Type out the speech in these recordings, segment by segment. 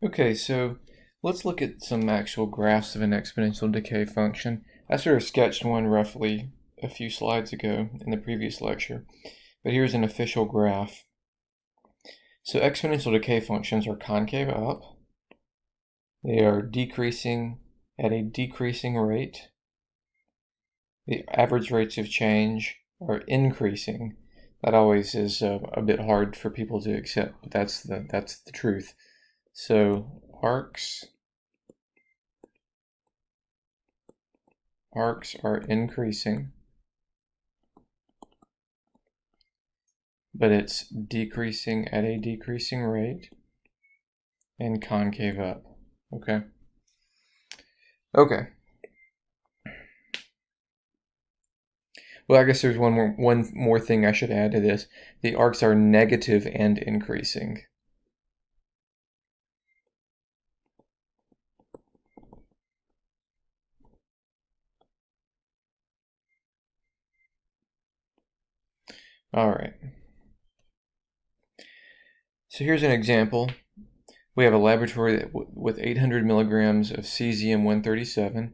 Okay, so let's look at some actual graphs of an exponential decay function. I sort of sketched one roughly a few slides ago in the previous lecture, but here's an official graph. So exponential decay functions are concave up. They are decreasing at a decreasing rate. The average rates of change are increasing. That always is a bit hard for people to accept, but that's the truth. So arcs are increasing, but it's decreasing at a decreasing rate, and concave up. Okay. Okay. Well, I guess there's one more thing I should add to this. The arcs are negative and increasing. All right. So here's an example. We have a laboratory with 800 milligrams of cesium-137,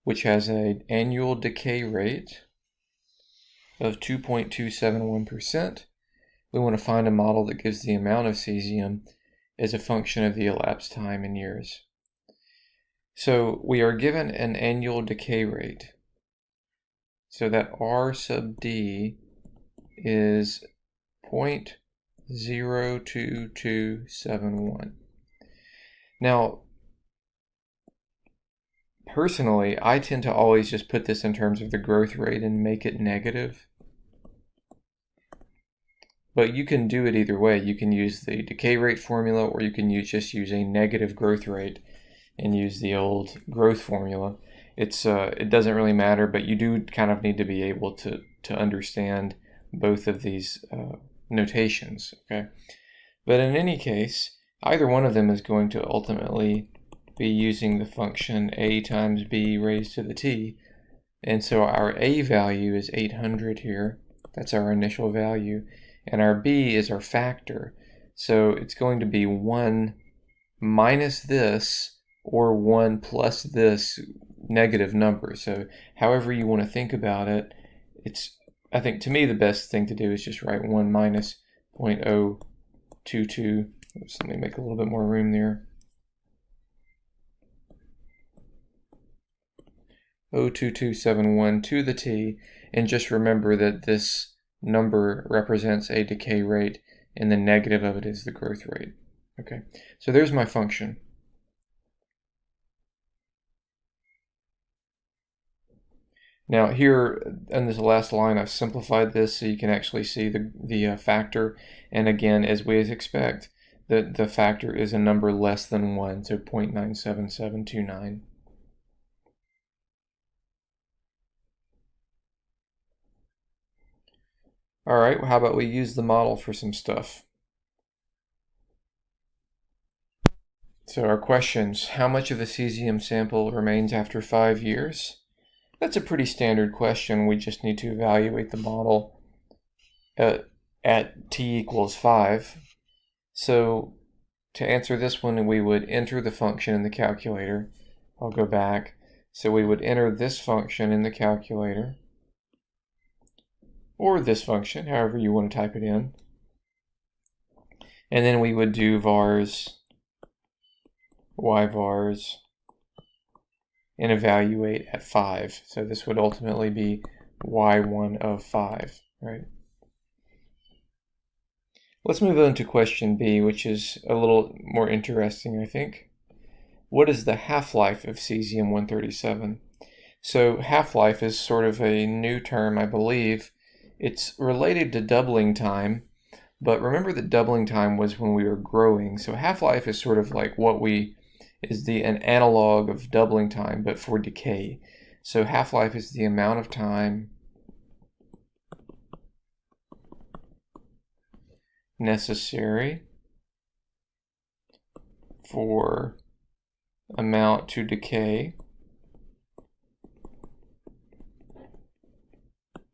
which has an annual decay rate of 2.271%. We want to find a model that gives the amount of cesium as a function of the elapsed time in years. So we are given an annual decay rate. So that R sub D is 0.02271. Now, personally, I tend to always just put this in terms of the growth rate and make it negative. But you can do it either way. You can use the decay rate formula, or you can just use a negative growth rate and use the old growth formula. It doesn't really matter, but you do kind of need to be able to understand both of these notations, okay? But in any case, either one of them is going to ultimately be using the function a times b raised to the t. And so our a value is 800 here. That's our initial value. And our b is our factor. So it's going to be 1 minus this, or 1 plus this negative number. So however you want to think about it, I think to me the best thing to do is just write 1 minus 0.022. Oops, let me make a little bit more room there. 0.02271 to the t, and just remember that this number represents a decay rate and the negative of it is the growth rate. Okay, so there's my function. Now here in this last line, I've simplified this so you can actually see the factor. And again, as we expect, the factor is a number less than 1, so 0.97729. All right, well, how about we use the model for some stuff? So our questions: how much of the cesium sample remains after 5 years? That's a pretty standard question. We just need to evaluate the model at t equals 5. So to answer this one, we would enter the function in the calculator. I'll go back. So we would enter this function in the calculator, or this function, however you want to type it in. And then we would do vars, yvars, and evaluate at 5. So this would ultimately be y1 of 5, right? Let's move on to question B, which is a little more interesting, I think. What is the half-life of cesium-137? So half-life is sort of a new term, I believe. It's related to doubling time, but remember that doubling time was when we were growing. So half-life is sort of like an analog of doubling time, but for decay. So half-life is the amount of time necessary for amount to decay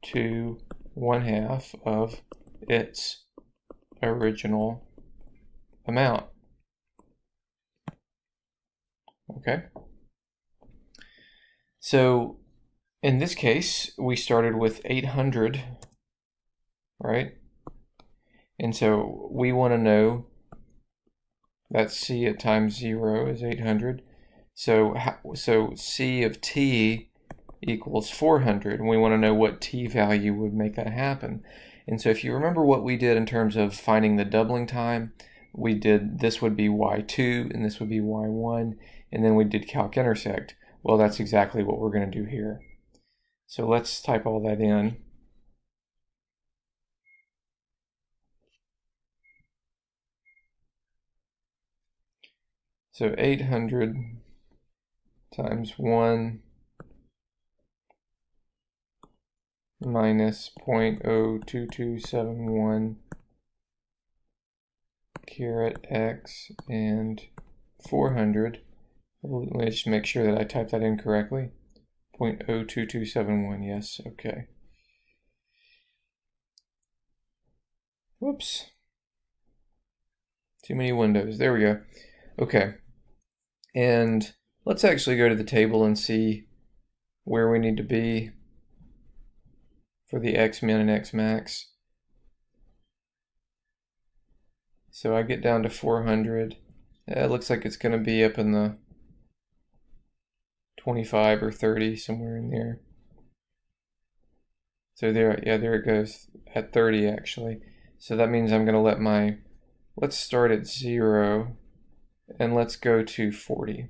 to 1/2 of its original amount. Okay. So in this case, we started with 800, right? And so we want to know that C at times 0 is 800. So C of t equals 400, and we want to know what t value would make that happen. And so if you remember what we did in terms of finding the doubling time, we did this would be y2 and this would be y1, and then we did calc intersect. Well, that's exactly what we're going to do here. So let's type all that in. So 800 times 1 minus 0.02271 caret x and 400. Let me just make sure that I typed that in correctly. 0.02271, yes, okay. Whoops. Too many windows. There we go. Okay. And let's actually go to the table and see where we need to be for the x min and x max. So I get down to 400. It looks like it's going to be up in the 25 or 30, somewhere in there. So there, yeah, there it goes at 30 actually. So that means I'm going to let let's start at 0 and let's go to 40.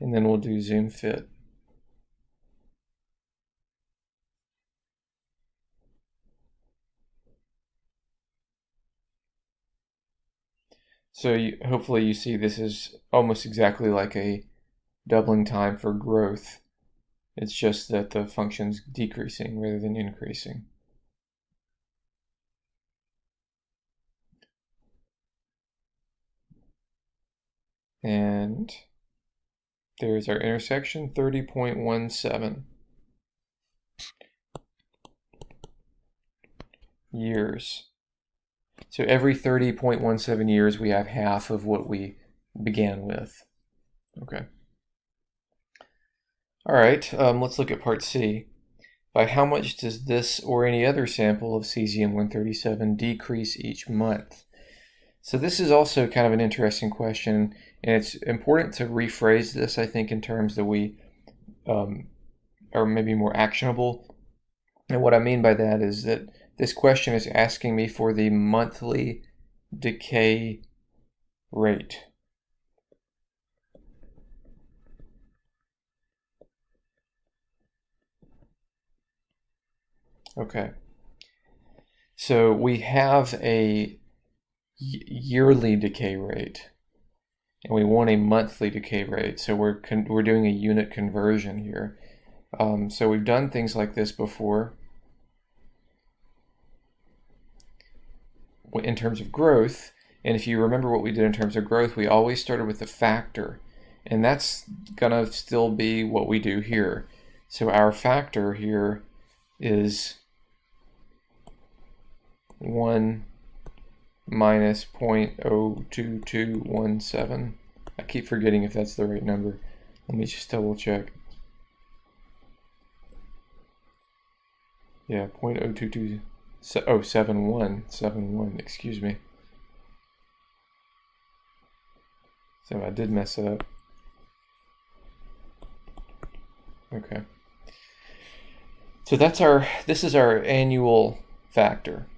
And then we'll do zoom fit. So hopefully you see this is almost exactly like a doubling time for growth. It's just that the function's decreasing rather than increasing. And there's our intersection, 30.17 years. So every 30.17 years, we have half of what we began with. Okay. All right, let's look at part C. By how much does this or any other sample of cesium-137 decrease each month? So this is also kind of an interesting question, and it's important to rephrase this, I think, in terms that we are maybe more actionable. And what I mean by that is that this question is asking me for the monthly decay rate. Okay. So we have a yearly decay rate, and we want a monthly decay rate. So we're doing a unit conversion here. So we've done things like this before. In terms of growth, and if you remember what we did in terms of growth, we always started with the factor, and that's gonna still be what we do here. So our factor here is 1 minus 0.02217. I keep forgetting if that's the right number. Let me just double check. Yeah, 0.022. Oh, 71, excuse me. So I did mess it up. Okay. So this is our annual factor.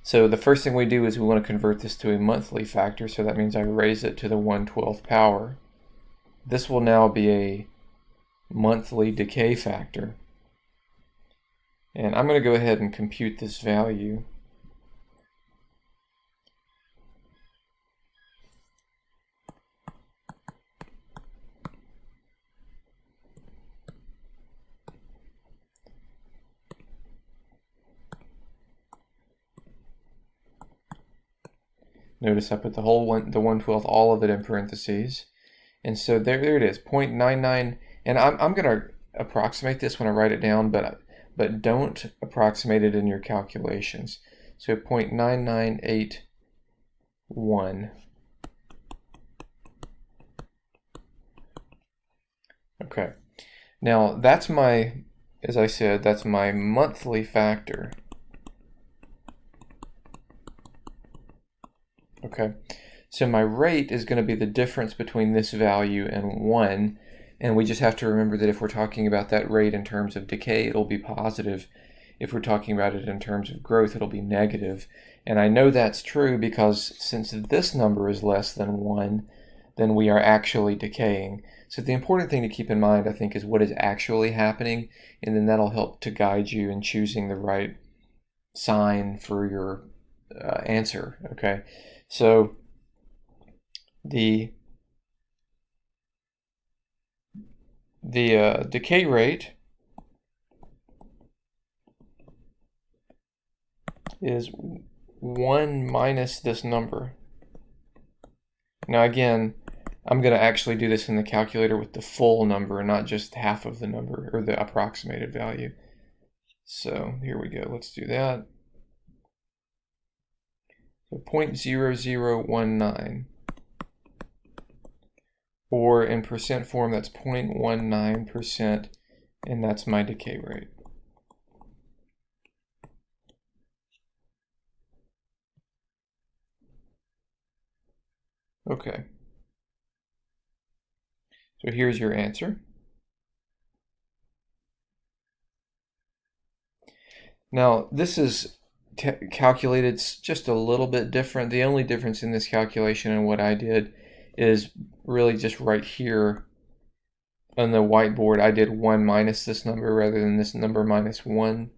So the first thing we do is we want to convert this to a monthly factor, so that means I raise it to the 1/12th power. This will now be a monthly decay factor. And I'm going to go ahead and compute this value. Notice I put the 1/12th, all of it in parentheses. And so there it is, 0.99. And I'm going to approximate this when I write it down, but don't approximate it in your calculations. So 0.9981 Okay. Now that's my, as I said, that's my monthly factor. Okay. So my rate is going to be the difference between this value and 1. And we just have to remember that if we're talking about that rate in terms of decay, it'll be positive. If we're talking about it in terms of growth, it'll be negative. And I know that's true because since this number is less than 1, then we are actually decaying. So the important thing to keep in mind, I think, is what is actually happening, and then that'll help to guide you in choosing the right sign for your answer. Okay, so the decay rate is 1 minus this number. Now again, I'm going to actually do this in the calculator with the full number, not just half of the number, or the approximated value. So here we go. Let's do that. So 0.0019. Or in percent form, that's 0.19%, and that's my decay rate. Okay. So here's your answer. Now, this is calculated just a little bit different. The only difference in this calculation and what I did is really just right here on the whiteboard. I did 1 minus this number rather than this number minus 1.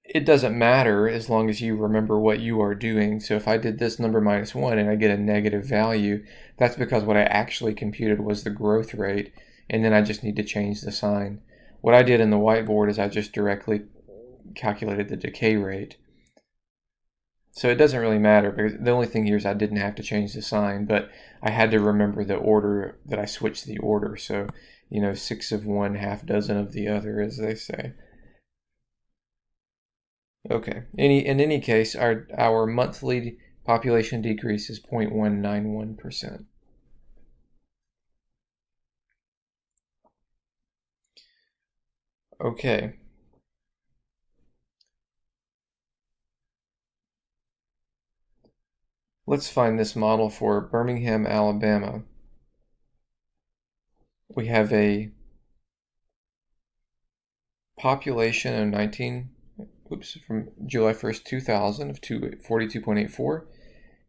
It doesn't matter as long as you remember what you are doing. So if I did this number minus 1 and I get a negative value, that's because what I actually computed was the growth rate, and then I just need to change the sign. What I did in the whiteboard is I just directly calculated the decay rate. So it doesn't really matter, because the only thing here is I didn't have to change the sign, but I had to remember the order that I switched the order. So, 6 of one, half dozen of the other, as they say. Okay. In any case, our monthly population decrease is 0.191%. Okay. Let's find this model for Birmingham, Alabama. We have a population of from July 1st, 2000 of 42.84,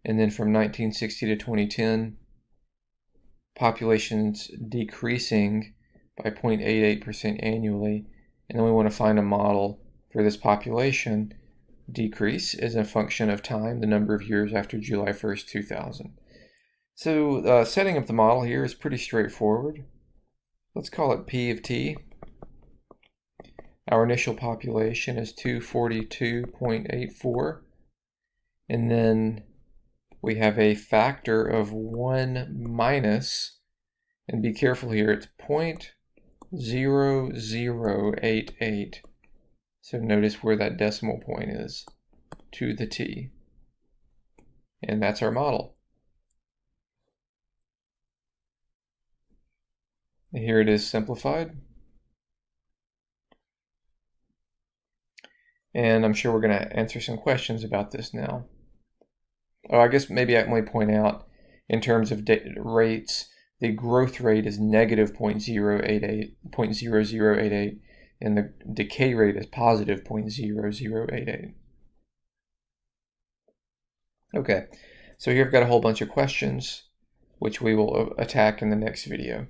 and then from 1960 to 2010, populations decreasing by 0.88% annually, and then we want to find a model for this population decrease as a function of time, the number of years after July 1st, 2000. So setting up the model here is pretty straightforward. Let's call it P of t. Our initial population is 242.84, and then we have a factor of 1 minus, and be careful here, it's 0.0088. So notice where that decimal point is, to the t. And that's our model. Here it is simplified. And I'm sure we're going to answer some questions about this now. Oh, I guess maybe I might point out, in terms of rates, the growth rate is negative 0.0088, and the decay rate is positive 0.0088. Okay, so here I've got a whole bunch of questions, which we will attack in the next video.